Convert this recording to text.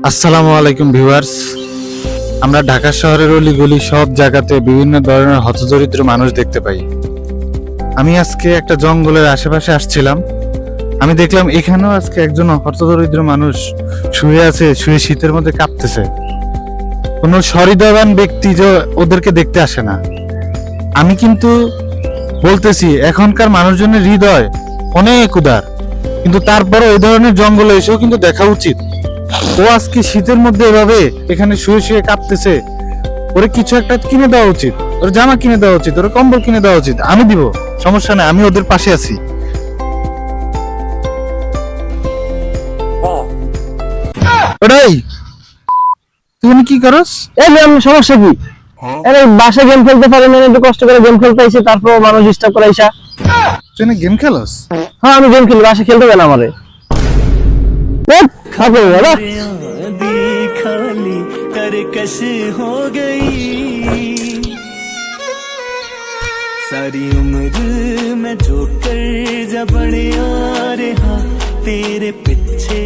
আসসালামু আলাইকুম ভিউয়ার্স। আমরা ঢাকা শহরের অলিগলি সব জায়গাতে বিভিন্ন ধরনের হতদরিদ্র মানুষ দেখতে পাই। আমি আজকে একটা জঙ্গলের আশেপাশে আসছিলাম। আমি দেখলাম এখানেও আজকে একজন হতদরিদ্র মানুষ শুয়ে আছে, শুয়ে শীতের মধ্যে কাঁপতেছে। কোনো সহৃদয়বান ব্যক্তি যে ওদেরকে দেখতে আসে না। আমি কিন্তু বলতেছি এখনকার মানুষজনের হৃদয় অনেক উদার, কিন্তু তারপরও এই ধরনের জঙ্গলে এসেও কিন্তু দেখা উচিত। ও আজকে শীতের মধ্যে এভাবে এখানে শুয়ে শুয়ে কাঁপতেছে, ওরে কিছু একটা কিনে দেওয়া উচিত, ওর জামা কিনে দেওয়া উচিত, ওর কম্বল কিনে দেওয়া উচিত। আমি দিব, সমস্যা নাই, আমি ওদের পাশে আছি। ওটাই তুমি কি করস? এই যে আমি সমস্যা কি? আরে বাসা গেম খেলতে পারে না, একটু কষ্ট করে গেম খেলতে আইছি, তারপর মানুষ ডিস্টার্ব করে আইসা। তুই না গেম খেলস? হ্যাঁ আমি গেম খেলি, বাসা খেলতে দেন আমারে। খাবো বাবা। खाली तरकश हो गई सारी उम्र मैं जो कर जा बड़े आ रहा तेरे पीछे